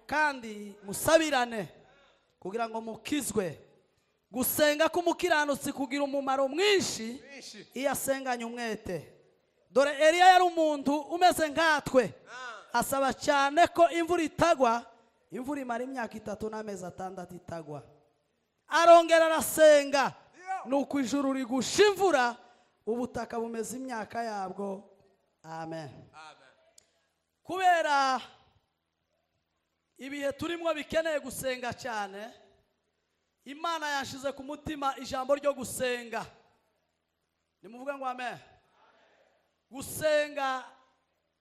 kandi musabirane kugira ngo mukizwe. Gusenga k'umukiranutsi kugira umumaro mwinshi iyo asenganye umwete. Dore Eliya yari umuntu umeze nkatwe, asaba cyane ko imvura itagwa. Imvura imara imyaka 3 n'amezi 6 itagwa. Arongera arasenga, nuko ijuru rigusha imvura, ubutaka bumeze imyaka yabwo. Amen. Kubera ibihe turimo bikeneye gusenga cyane, Imana yashize ku mutima ijambo ryo gusenga. Nimuvuga ngo amen. Gusenga,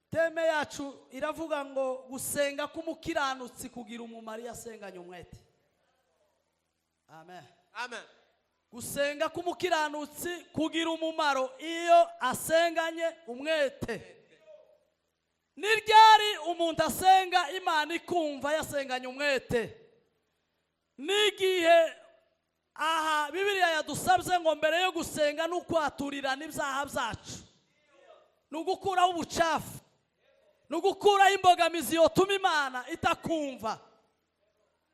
teme yacu iravuga ngo gusenga k'umukiranutsi kugira umumaro yasenganye umwete. Amen. Amen. Gusenga k'umukiranutsi kugira umumaro iyo asenganye umwete. Ni ryari umuntu asenga Imana ikumva yasenganye umwete? Nigihe aha Bibiliya yadusabye ngo mbere yo gusenga n'ukwaturira n'ibyaha byacu, n'ugukuraho ubucafu, n'ugukuraho imbogamizi yotuma Imana itakumva.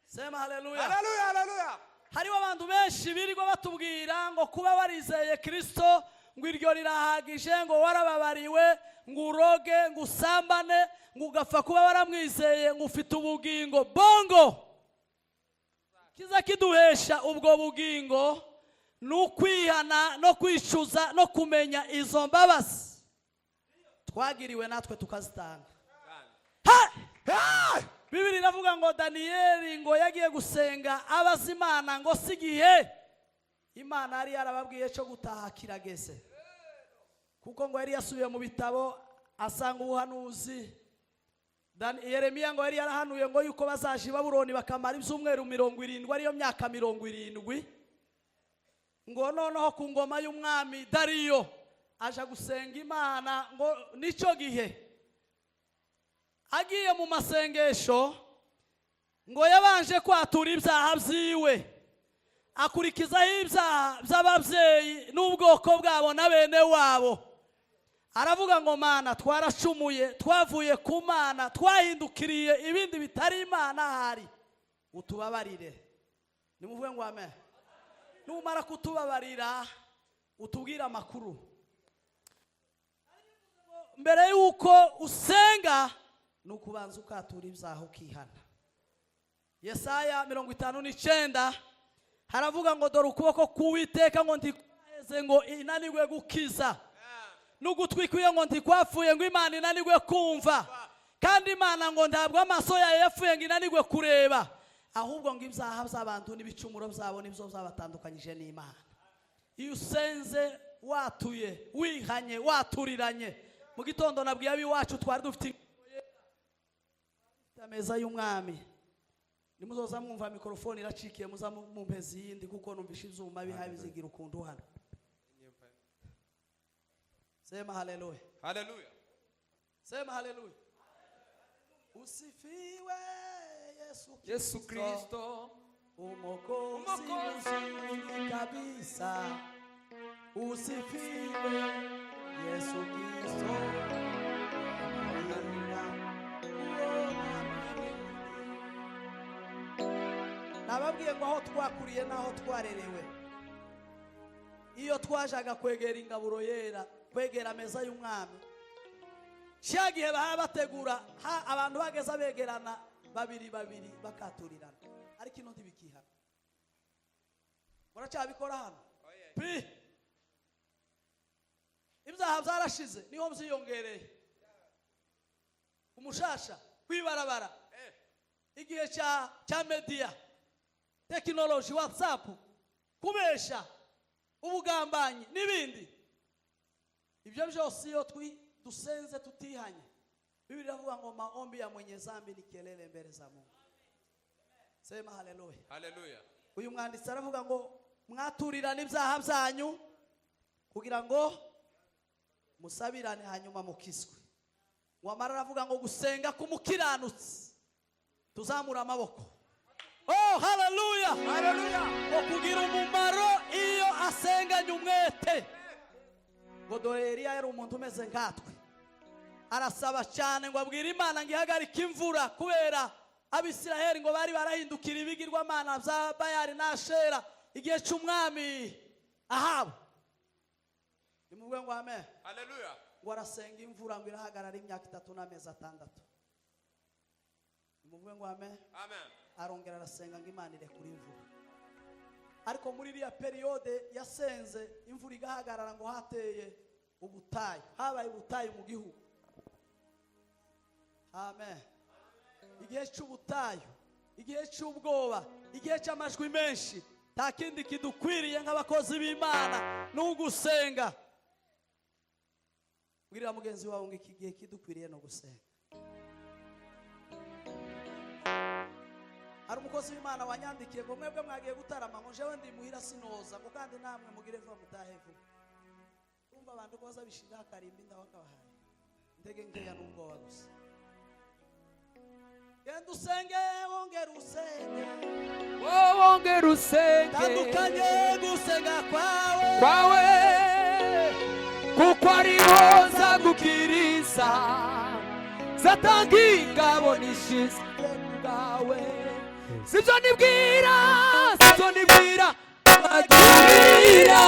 Sema haleluya. Haleluya, haleluya. Hariho abantu benshi birirwa batubwira ngo kuba warizeye Kristo ngo iryo rirahagije, ngo warababariwe, ngo uroge, ngo usambane, ngo ugapfa kuba waramwizeye, ngo ufite ubugingo. Bongo kiza kiduhesha ubwo bugingo n'ukwihana no kwicuza no kumenya izo mbabazi twagiriwe natwe tukazitanga. Bibiri iravuga ngo Daniyeli ngo yagiye gusenga abaza Imana ngo sigihe Imana yari yarababwiye cyo gutaha kirageze, kuko ngo yari yasubiye mu bitabo asanga ubuhanuzi. Yeremiya ngo yari yarahanuye ngo yuko bazaje i Babuloni bakamara ibyumweru 70, ariyo myaka 70. Ngo noneho ku ngoma y'umwami Dariyo aja gusenga Imana ngo nico gihe agiye mu masengesho ngo yabanje kwatura ibyaha byiwe, akurikizaho ibyaha by'ababyeyi n'ubwoko bwabo na bene wabo. Aravuga ngo Mana, twaracumuye, twavuye ku Mana, twahindukiriye ibindi bitari Imana hari, utubabarire. Nimuvuge ngo amen. Numara kutubabarira utubwira amakuru. Mbere yuko usenga nukubanza ukatura ibyaha ukihana. Yesaya 59 haravuga ngo dore ukuboko k'Uwiteka ngo ndikweze ngo inanirwe gukiza, n'ugutwikwiye ngo ndikwapfuye ngo Imana inanirwe kumva, kandi Imana ngo ntabwo amaso yayo yapfuye ngo inanirwe kureba, ahubwo ngo ibyaha by'abantu n'ibicumuro byabo nibyo byabatandukanyije n'Imana. Iyo usenze watuye, wihanye, waturiranye. Mu gitondo nabwiye abiwacu twari dufite ameza y'umwami, nimuzoza mwumva mikrofone iracikiye muza mumpezi yindi kuko numvisha ivyuma bihaye bizigira ukuntu hano. Sema haleluya. Haleluya. Sema haleluya. Usifiwe Yesu Kristo, Umokozi mzuri kabisa. Usifiwe Yesu Kristo. Nababwiye ngo aho twakuriye naho twarerewe, iyo twajaga kwegera ingaburo yera, kwegera ameza y'umwami, cyagihe bategura abantu bageza begerana babiri bakaturirana, ariko ino ntibikihana. Muracyabikora hano? Pi ibyaha byarashize, niho byiyongereye. Umushasha kwibarabara, igihe cya media technology, WhatsApp, kubesha, ubugambanyi n'ibindi, ibyo byose iyo dusenze tutihanye, Biblia iravuga ngo maombi ya mwenye dhambi ni kelele mbele za Mungu. Sema haleluya. Haleluya. Uyu mwanditsi aravuga ngo mwaturirane ibyaha byanyu kugira ngo musabirane hanyuma mukizwe. Wamara aravuga ngo gusenga k'umukiranutsi tuzamura amaboko. Oh haleluya. Haleluya. Ngo kugira umumaro iyo asenganye umwete. Ngo dore Eliya yari umuntu umeze nkatwe, arasaba cyane ngo abwire Imana ngo ihagarike imvura kubera abisiraheli ngo bari barahindukira ibigirwamana bya Bayali na Ashera igihe cy'umwami Ahabu. Nimuvuge ngo amen. Hallelujah. Ngo arasenga imvura ngo irahagarara imyaka 3 n'amezi 6. Nimuvuge ngo amen. Amen. Arongera arasenga ngo Imana irekure imvura. Ariko muri iriya periode yasenze imvura igahagarara ngo hateye ubutayu, habaye ubutayu mu gihugu. Amen. Igihe cy'ubutayu, igihe cy'ubwoba, igihe cy'amajwi menshi, nta kindi kidukwiriye nk'abakozi b'Imana n'ugusenga. Bwira mugenzi wawe ngo iki gihe kidukwiriye no gusenga. Hari umukozi w'Imana wanyandikiye ngo mwebwe mwagiye gutarama ngo jewe ndi muhira sinoza ngo kandi namwe mugire vuba mutahe vuba. Urumva abantu ko bazabishinga akarimbi ndabakabahaye. Ndege nkeya n'ubwoba gusa. Genda usenge wongera usenge. Wongera usenge. Tandukanye gusenga kwawe. Kuko ariho nzagukiriza. Zatanga ingabo nishize bwawe. Sibyo nibwira bagirira.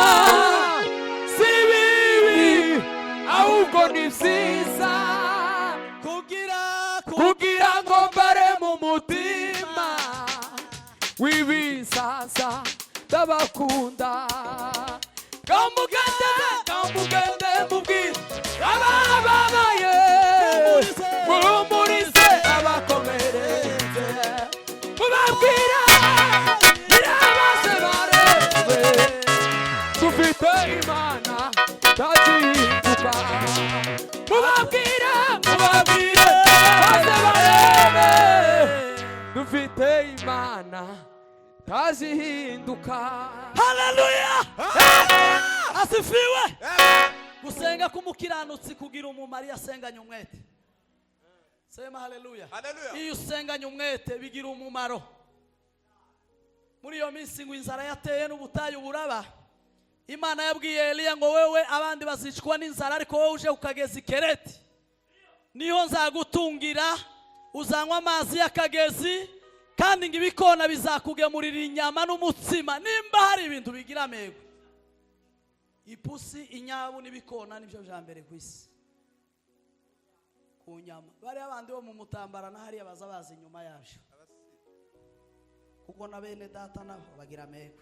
Si bibi ahubwo ni byiza. Kugira ngo mbare mu mutima w'ibisasa ndabakunda. Kamugende mubwire abababaye. Mumurize abakomeretse. Mubabwira nyirabase barebe. Dufite Imana tazihinduka. Mubabwire base barebe. Dufite Imana tazihinduka. Hallelujah. Asifiwe. Gusenga kumukiranutsi kugira umumari yasenganye umwete. Sema hallelujah. Hallelujah. Iyo usenganye umwete bigira umumaro. Muri iyo minsi ngo inzara yateye n'ubutayu buraba. Imana yabwiye Eliya ngo wewe abandi bazicwa n'inzara ariko wowe uje ukageza Kereti. Niho nzagutungira uzanywa amazi y'akagezi kandi ngo ibikona bizakugemurira inyama n'umutsima. Nimba hari ibintu bigira amego, ipusi, inyabu n'ibikona nibyo byambere ku isi. Ku nyama bari abandi bo mu Mutambara na hariya baza bazi inyuma yabyo, kuko na bene data nabo bagira amego.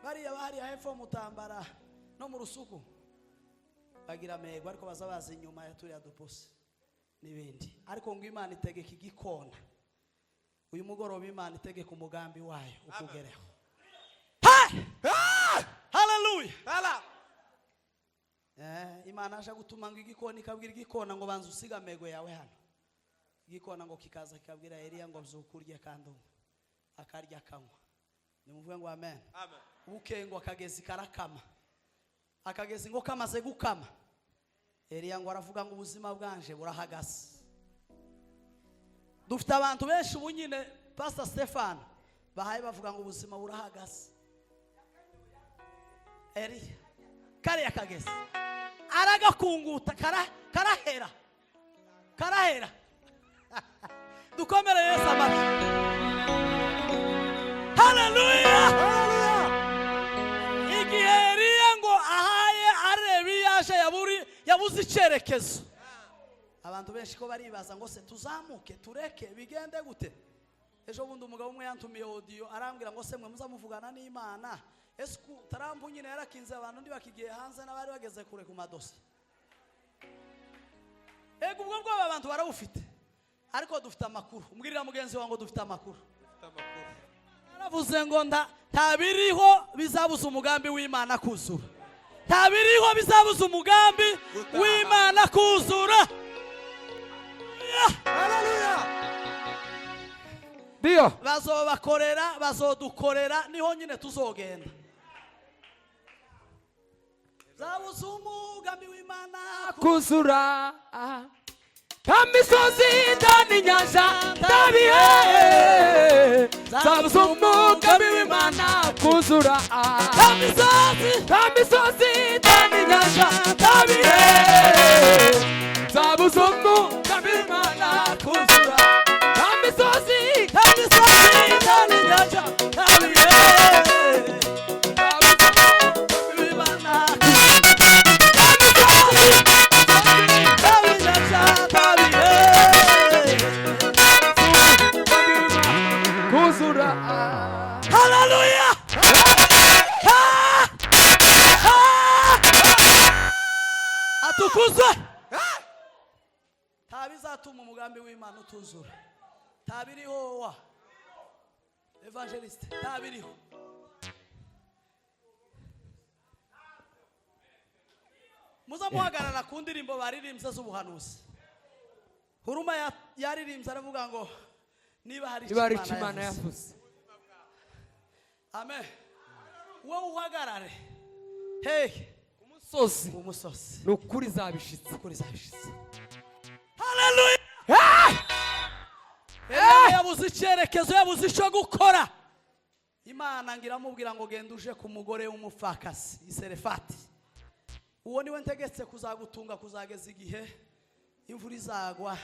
Bariya bahari hepfo Mutambara no mu Rusuku bagira amego ariko baza bazi inyuma ya turiya dupusi n'ibindi. Ariko ngo Imana itegeka igikona. Uyu mugoroba Imana itegeka umugambi wayo ukugereho. Hallelujah. Imana aje gutuma ngo igikona ikabwira igikona ngo banza usiga amego yawe hano. Igikona ngo kikaza kikabwira Eliya ngo byukurye kandi akarya akanywa. Nimuvuge ngo amen. Amen. Bukengo akagezi karakama. Akagezi ngo kamaze gukama, Eliya ngo aravuga ngo ubuzima bwanje burahagaze. Dufite abantu benshi ubu nyine Pastor Stefan bahaye bavuga ngo ubuzima burahagaze. Eliya kare akagezi aragakunguta karahera. Dukomere Yesu amashyi. Hallelujah. Igihe Eliya ngo ahaye arebi yaje yabuze icyerekezo. Abantu benshi ko baribaza ngo se tuzamuke tureke bigende gute. Ejo bundi umugabo umwe yantumiye audio arambwira ngo se mwe muzamuvugana n'Imana. Ese Tarambu nyine yarakinze abantu ndi bakigiye hanze n'abari bageze kure ku madosi. Ego ubwo bwo abantu barabufite. Ariko dufite amakuru. Umbwirira mugenzi wangu dufite amakuru. Aravuze ngo ntabiriho bizabuza umugambi w'Imana kuzura. Ntabiriho bizabuza umugambi w'Imana kuzura. Hallelujah. Dio bazobakorera bazodukorera niho nyine tuzogenda. Zabuza umugambi w'Imana kuzura. Kamisozi ndani nyanja ndabihe. Zabuza umugambi w'Imana kuzura. Kamisozi ndani nyanja ndabihe. Zabuza umugambi w'Imana haleluya. Atukuzwe. Ntabizatuma umugambi w'Imana utuzura. Ntabiriho wa evangeliste, ntabiriho. Muza muhagarara ku ndirimbo baririmbye z'ubuhanuzi. Huruma yaririmbye aravuga ngo niba hari Imana yavuze. Amen. Wowe uhagarare. Hey, umusozi. Nukuri zabishitse. Haleluya. Yabuze icyerekezo, yabuze icyo gukora. Imana ngiramubwira ngo genda uje ku mugore w'umupfakazi Iserefati. Uwo niwe ntegetse kuzagutunga kuzageza igihe imvura izagwa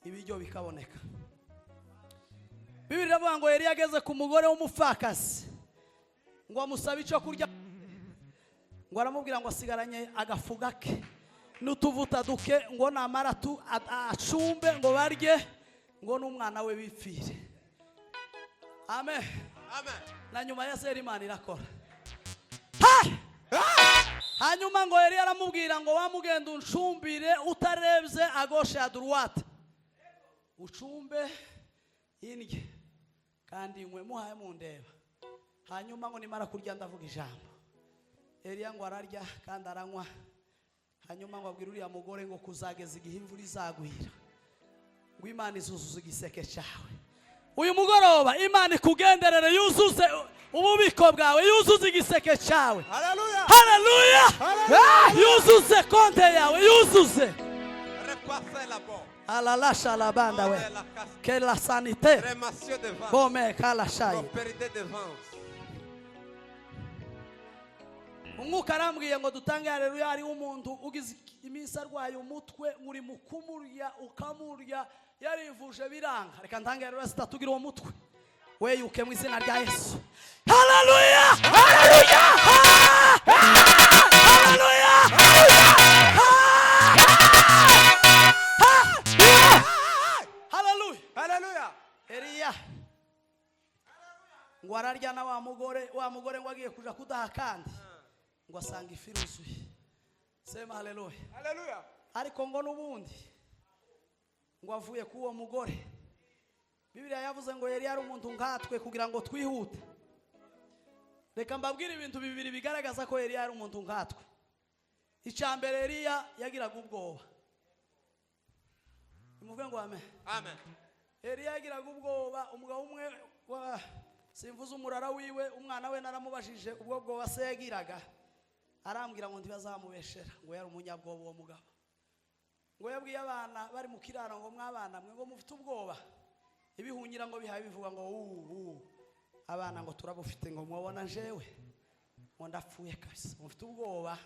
ibiryo bikaboneka. Bibiliya iravuga ngo Eliya ageze ku mugore w'umupfakazi ngo amusabe icyo kurya, ngo aramubwira ngo asigaranye agafuga ke n'utuvuta duke, ngo namara acumbe ngo barye, ngo n'umwana we bipfire. Amen. Na nyuma ya seri Imana irakora. Hanyuma ngo Eliya aramubwira ngo wamugenda uncumbire utarebye agoshe ya droite, ucumbe indye kandi nkwe muhaye mundeba. Hanyuma ngo nimara kurya ndavuga ijambo. Eliya ngo ararya kandi aranywa. Hanyuma ngo abwira uriya mugore ngo kuzageza igihe imvura izagwira, ngo Imana izuzuza igiseke cyawe. Uyu mugoroba Imana ikugenderere, yuzuze ububiko bwawe, yuzuze igiseke cyawe. Haleluya. Yuzuze konte yawe, yuzuze. Repassez la bombe. Alalasha la banda we. Que la sanité. Rémission de vent. Bome kala shayi. Prospérité de vent. Umwuka arambwiye ngo dutange haleluya. Hari umuntu ugize iminsi arwaye umutwe, muri mukumurya ukamurya, yarivuje biranga. Reka ntange haleluya zitatugira uwo mutwe. Weyuke mu izina rya Yesu. Haleluya. Haleluya. Eliya ngo ararya na wa mugore ngo agiye kuja kudaha kandi ngo asanga ifi yuzuye. Sema haleluya. Ariko ngo nubundi ngo avuye ku uwo mugore, Bibiliya yavuze ngo Eliya ari umuntu nkatwe kugira ngo twihute. Reka mbabwire ibintu bibiri bigaragaza ko Eliya ari umuntu nkatwe. Icyambere, Eliya yagiraga ubwoba. Muvuge ngo amen. Eliya yagiraga ubwoba. Umugabo umwe simvuze umurara wiwe, umwana we naramubajije ubwo bwoba se yagiraga, arambwira ngo ntibazamubeshera, ngo yari umunyabwoba uwo mugabo. Ngo yabwiye abana bari mu kiraro ngo mwabana mwe ngo mufite ubwoba, ibihunyira ngo bihaye bivuga ngo abana ngo turabufite, ngo mwabona jewe ngo ndapfuye kabisa, mufite ubwoba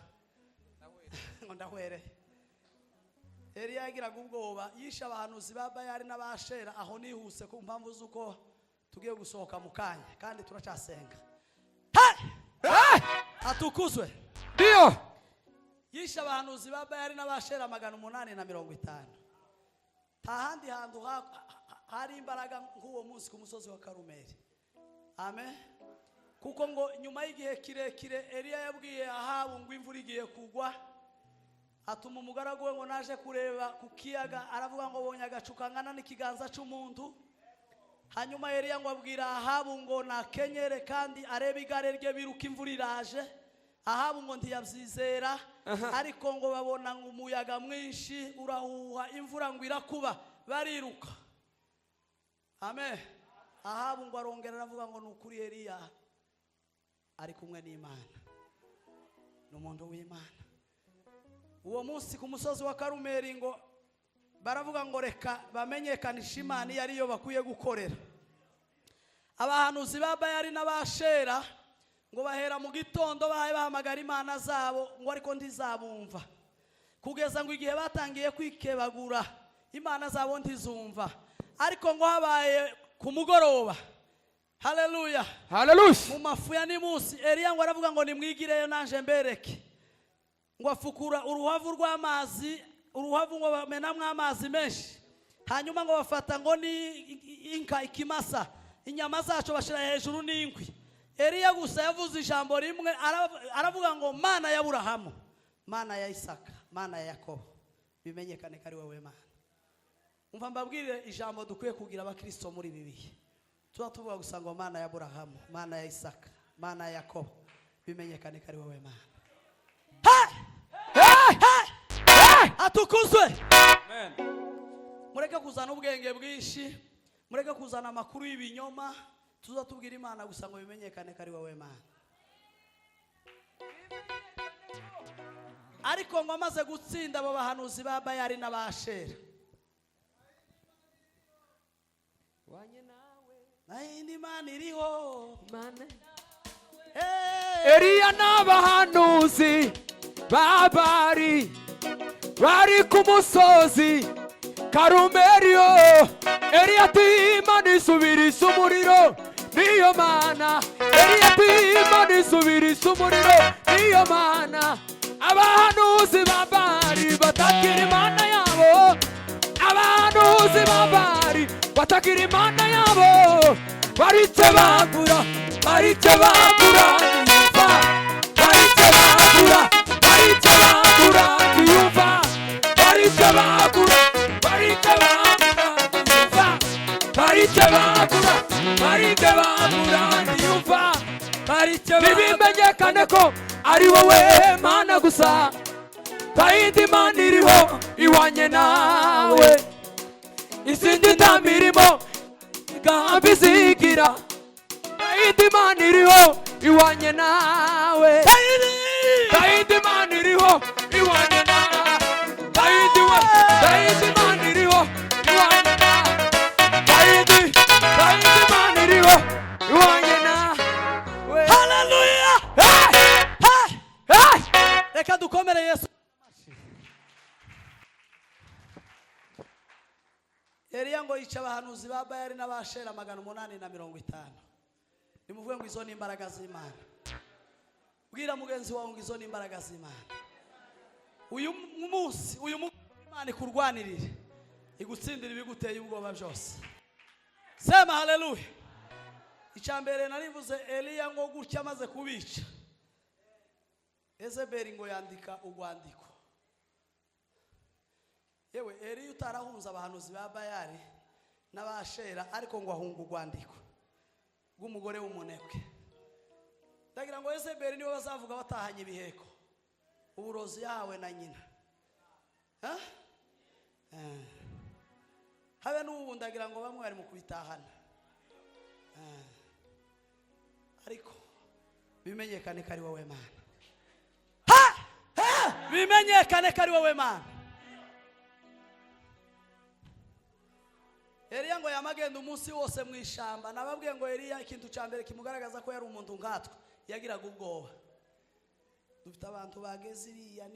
ngo ndahwereye. Eliya yagiraga ubwoba, yisha abahanuzi ba Bayali n'abashera. Aho nihuse ku mpamvu z'uko tugiye gusohoka mu kanya kandi turacyasenga. Atukuzwe. Ndio. Yisha abahanuzi ba Bayali n'abashera 850. Nta handi hantu hari imbaraga nk'uwo munsi ku musozi wa Karumeli. Amen. Kuko ngo nyuma y'igihe kirekire Eliya yabwiye Ahabu ngo imvura igiye kugwa. Atuma umugaragu we ngo naje kureba ku kiyaga, aravuga ngo bonye agacu kangana n'ikiganza cy'umuntu. Hanyuma Eliya ngo abwira Ahabu ngo nakenyere kandi arebe igare rye biruka imvura iraje. Ahabu ngo ntiyabyizera, ariko ngo babona ngo umuyaga mwinshi urahuha, imvura ngo irakuba, bariruka. Amen. Ahabu ngo arongera aravuga ngo nukuri Eliya ari kumwe n'Imana, n'umuntu w'Imana. Uwo munsi ku musozi wa Karumeli ngo baravuga ngo reka bamenyekanisha Imana iyo ariyo bakwiye gukorera. Abahanuzi ba Bayali n'abashera ngo bahera mu gitondo bahamagara Imana zabo, ngo ariko ntizabumva, kugeza ngo igihe batangiye kwikebagura Imana zabo ntizumva. Ariko ngo habaye ku mugoroba, haleluya, mu mafu ya nimusi, Eliya ngo aravuga ngo nimwigireyo nanje mbereke. Ngo afukura uruhavu rw'amazi, uruhavu ngo bamenamwe amazi menshi. Hanyuma ngo bafata ngo ni inka ikimasa, inyama zacu bashira hejuru n'inkwi. Eliya gusa yavuze ijambo rimwe, aravuga ngo Mana ya Aburahamu, Mana ya Isaka, Mana ya Yakobo, bimenyekane kari wowe Mana. Umva mbabwire ijambo dukwiye kugira abakristo muri bibihe. Tuvuga gusa ngo Mana ya Aburahamu, Mana ya Isaka, Mana ya Yakobo, bimenyekane kari wowe Mana. Atukuzwe. Amen. Mureke kuzana ubwenge bwinshi, mureke kuzana amakuru y'ibinyoma, tuzatubwira Imana gusa ngo bimenyekane kari wowe Mana. Ariko ngo amaze gutsinda abo bahanuzi ba Bayali n'abashera, wanye nawe nayindi Imana iriho. Imana. Hey. Eliya n'abahanuzi ba Bayali bari ku musozi Karumeliyo. Eliya ati Imana isubirisa umuriro, niyo Mana. Eliya ati Imana isubirisa umuriro, niyo Mana. Abahanuzi ba Bayali batakira Imana yabo, abahanuzi ba Bayali batakira Imana yabo. Barice bagura, barice bagura niyumva, barice bagura, barice bagura niyumva, barice bagura, barice bagura niyumva, barice bagura, barice bagura niyumva, barice bagura. Bimenyekane ko ari wowe Mana gusa, kandi Imana iriho iwanye nawe. Izindi nta mirimo gambi zigira, kandi Imana iriho iwanye nawe. Kandi Imana iriho iwanye nawe. Kandi Imana iriho iwanye nawe. Kandi Imana iriho iwanye nawe. Hallelujah. Hey! Reka dukomere Yesu. Eliya ngo yica abahanuzi ba Bayali n'abashera 850. Nimuvuge ngo izo ni imbaraga z'Imana. Bwira mugenzi wawe ngo izo ni imbaraga z'Imana. Uyu munsi Imana ikurwanirire, igutsindira ibiguteye ubwoba byose. Sema haleluya. Icyambere narivuze Eliya ngo gutya amaze kubica, Yezebeli ngo yandika urwandiko. Yewe Eliya utarahunza abahanuzi ba Bayali n'abashera, ariko ngo ahunga urwandiko rw'umugore w'umunebwe. Ndagira ngo Yezebeli niwe bazavuga batahanye ibiheko, uburozi yawe na nyina. Habe n'ubu ndagira ngo bamwe bari mu kubitahana, ariko bimenyekane kari wowe Mana. Bimenyekane kari wowe Mana. Eliya ngo yamagenda umunsi wose mu ishamba. Nababwiye ngo Eliya ikintu cyambere kimugaragaza ko yari umuntu nkatwe, yagiraga ubwoba. Dufite abantu bageze iriya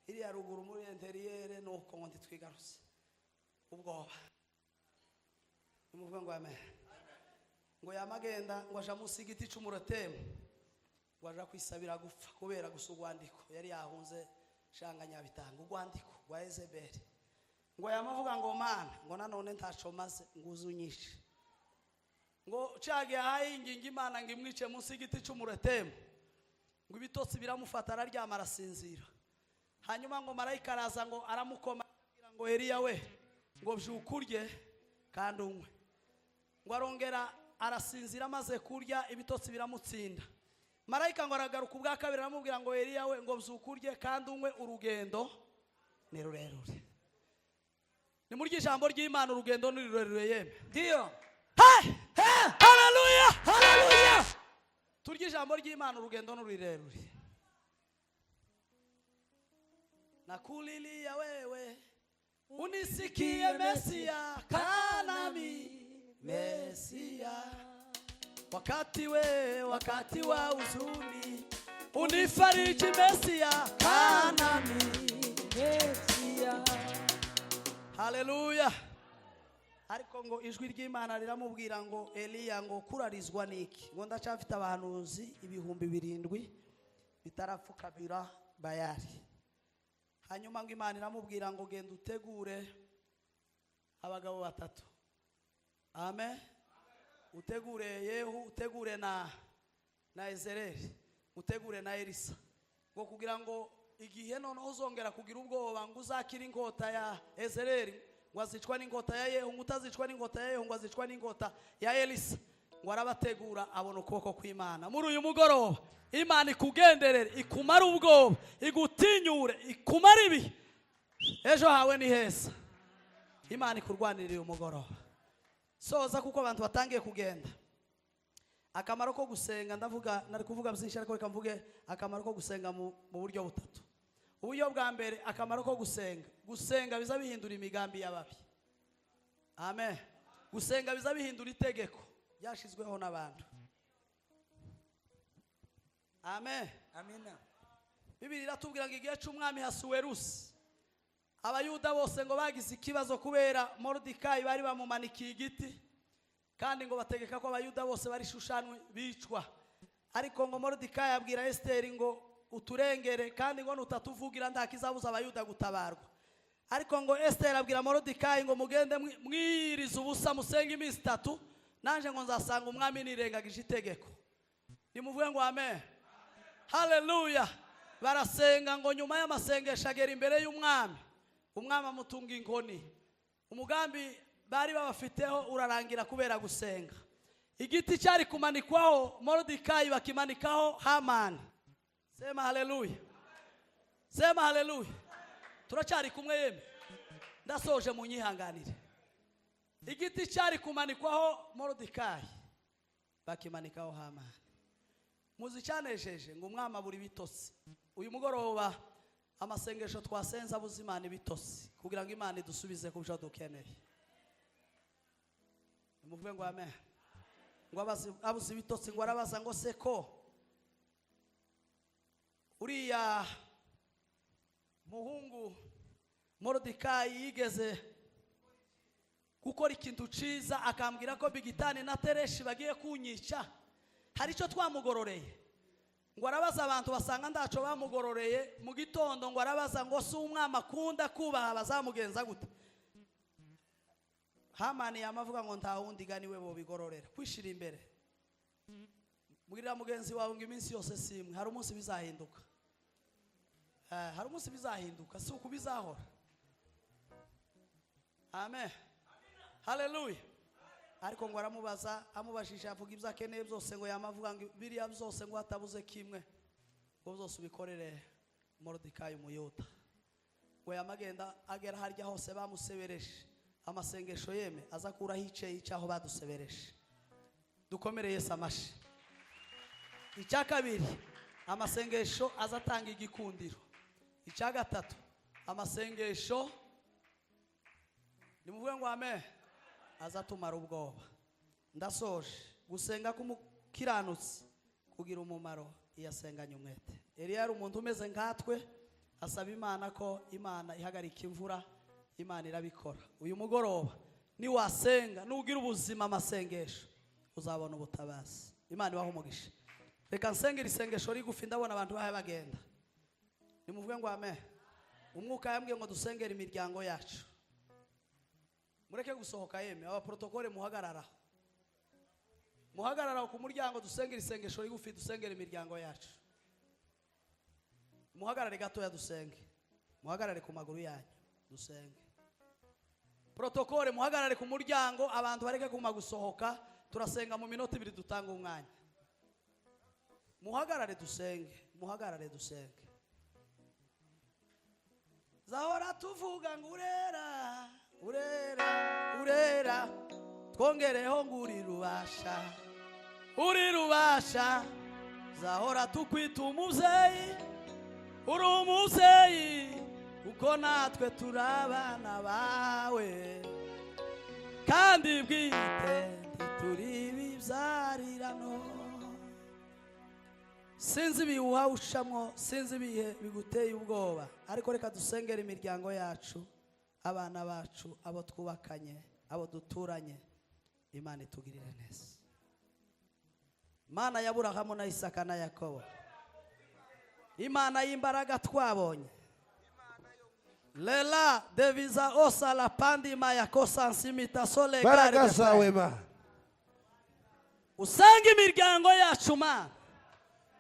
iriya ruguru muri interiere, nuko ngo ntitwigaruse ubwoba. Nimuvuge ngo amen. Ngo yamagenda ngo aja munsi y'igiti cy'umurotemu, ngo aja kwisabira gupfa kubera gusa urwandiko yari yahunze shanga Nyabitanga, urwandiko rwa Yezebeli. Ngo yamavuga ngo Mana, ngo nanone ntaco maze nguzunyishe. Ngo cage ahayinginga Imana ngo imwice munsi y'igiti cy'umurotemu, ngo ibitotsi biramufata araryama arasinzira. Hanyuma ngo marayika araza ngo aramukoma ngo Eliya we, ngo byukurye kandi unywe. Ngo arongera arasinzira, amaze kurya ibitotsi biramutsinda. Marayika ngo aragaruka ubwa kabiri aramubwira ngo Eliya we, ngo byukurye kandi unywe, urugendo ni rurerure. Ni muri ijambo ry'Imana urugendo ni rurerure yeme. Ndio. Haleluya, haleluya. Turya ijambo ry'Imana urugendo ni rurerure. Nakulilia wewe unisikie Mesia, kanami Mesia. Wakati wa huzuni unifariji Mesia, kanami Mesia. Haleluya. Ariko ngo ijwi ry'Imana riramubwira ngo Eliya, ngo kurarizwa niki? Ngo ndacafite abahanuzi 7,000 bitarapfukabira Bayali. Hanyuma ngo Imana iramubwira ngo genda utegure abagabo 3 amen. Utegure Yehu, utegure na Ezereri, utegure na Elisa, ngo kugira ngo igihe noneho uzongera kugira ubwoba ngo uzakira inkota ya Ezereri ngo azicwa n'inkota ya Yehu, ngo utazicwa n'inkota ya Yehu ngo azicwa n'inkota ya Elisa, ngo arabategura abona ukuboko kw'Imana. Muri uyu mugoroba Imana ikugenderere, ikumara ubwoba, igutinyure, ikumara ibi. Ejo hawe ni heza. Imana ikurwanirira uyu mugoroba. Soza kuko abantu batangiye kugenda. Akamaro ko gusenga, ndavuga nari kuvuga byinshi ariko reka mvuge akamaro ko gusenga mu buryo butatu. Uburyo bwa mbere, akamaro ko gusenga biza bihindura imigambi y'ababi. Amen. Gusenga biza bihindura itegeko ryashizweho n'abantu. Amen. Amina. Bibiliya iratubwira ngo igihe cy'umwami Hasuwerusi, abayuda bose ngo bagize ikibazo kubera Moridekayi bari bamumanikiye igiti, kandi ngo bategeka ko abayuda bose bari Shushani bicwa. Ariko ngo Moridekayi abwira Esteri ngo uturengere, kandi ngo nutatuvugira ndakizabuza abayuda gutabarwa. Ariko ngo Esteri abwira Moridekayi ngo mugende mwiriza ubusa musenge iminsi 3, nanje ngo nzasanga umwami nirengagije itegeko. Nimuvuge ngo amen. Haleluya. Barasenga ngo nyuma y'amasengesho agera imbere y'umwami, umwami amutunga inkoni. Umugambi bari babafiteho urarangira kubera gusenga. Igiti cyari kumanikwaho Moridekayi bakimanikaho Hamani. Sema haleluya. Sema haleluya. Turacyari kumwe yeme. Ndasoje mu nyihanganire. Igiti cyari kumanikwaho Moridekayi bakimanikaho Hamani. Muzi cyanejeje ngo umwami aburi bitose. Uyu mugoroba amasengesho twasenza abuzimana bitose kugira ngo Imana idusubize ku byo dukeneye. Muvuge ngo amen. Ngo abuzi bitose ngo arabaza ngo seko uriya muhungu Moridekayi yigeze gukora ikintu ciza akambwira ko Bigitani na Tereshi bagiye kunyica, hari icyo twamugororeye. Ngo arabaza abantu basanga ndaco bamugororeye mu gitondo, ngo arabaza ngo si umwami akunda kubaha bazamugenza gute. Hamani yamavuga ngo nta wundi ganiwe bo bigororera kwishira imbere. Mugirira mugenzi wawe ngo iminsi yose simwe, hari umunsi bizahinduka. Hari umunsi bizahinduka, si uko bizahora. Amen. Haleluya. Ariko ngo aramubaza, amubashije avuga ibyo akeneye byose, ngo yamavuga ngo biriya byose ngo atabuze kimwe, ngo byose ubikorere Moridekayi umuyuda. Ngo yamagenda agera harya hose bamusebereje, amasengesho yeme aza kuraho icyaho badusebereje. Dukomere Yesu amashi. Icya kabiri, amasengesho azatanga igikundiro. Icya gatatu, amasengesho nimuvuge ngo amen, azatumara ubwoba. Ndasoje, gusenga k'umukiranutsi kugira umumaro iyasenganye umwete. Eliya yari umuntu umeze nkatwe, asaba Imana ko Imana ihagarika imvura, Imana irabikora. Uyu mugoroba ni wasenga nugira ubuzima amasengesho uzabona ubutabazi. Imana ibaho umugisha. Reka nsengera isengesho rigufi, ndabona abantu bahe bagenda. Nimuvuge ngo amen. Umwuka yambwiye ngo dusengere imiryango yacu. Mureke gusohoka yeme, aba protokole muhagarara. Muhagarara ku muryango dusengera isengesho rigufi, dusengera imiryango yacu. Muhagarare gato ya dusenge. Muhagarare ku maguru yanyu dusenge. Protokole muhagarare ku muryango, abantu bareke kuma gusohoka, turasenga mu minota 2 dutanga umwanya. Muhagarare dusenge, muhagarare dusenge. Zahora tuvuga ngo urera, urera, urera, twongereho nguri rubasha, uri rubasha. Zahora tukwita umuzeyi, uri umuzeyi, uko natwe turabana bawe, kandi bwite turi bibyarirano. Sinzi biwuha ushamwo, sinzi bihe biguteye ubwoba, ariko reka dusengera imiryango yacu, abana bacu, abo twubakanye, abo duturanye. Imana itugirire neza. Imana ya Aburahamu na Isaka na Yakobo, Imana y'imbaraga twabonye, lela deviza osa la pandima ya kosa nsimita sole imbaraga zawe Mana usanga imiryango yacu Mana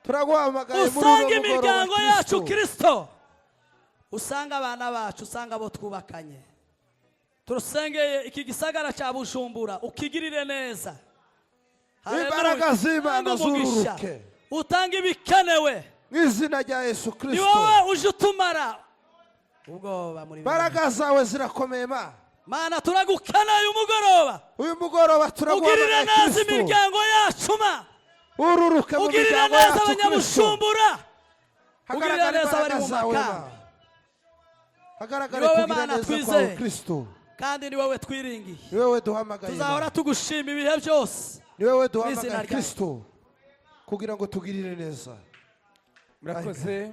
turaguhamagaye muri usanga uno imiryango mugoroba yacu Kristo Kristo usanga abana bacu usanga abo twubakanye turusengeye iki gisagara cya Bujumbura ukigirire neza imbaraga z'Imana zururuke utanga ibikenewe mu izina rya Yesu ni Kristo wowe uje utumara ubwoba muri imbaraga zawe zirakomeye Mana turagukeneye umugoroba uyu mugoroba ugirire turaguhamagaye neza Kristo imiryango yacu ururuke mu ugirire miryango neza yacu Kristo abanyabujumbura ugirire hagaragara neza abari imbaraga mu zawe makamba hagaragara Ni wowe kugira Mana neza twizeye. kwawe Kristo kandi ni wowe twiringiye ni wowe duhamagaye tuzahora tugushima ibihe byose ni wowe Mu izina duhamagaye rya Kristo kugira ngo tugirire neza murakoze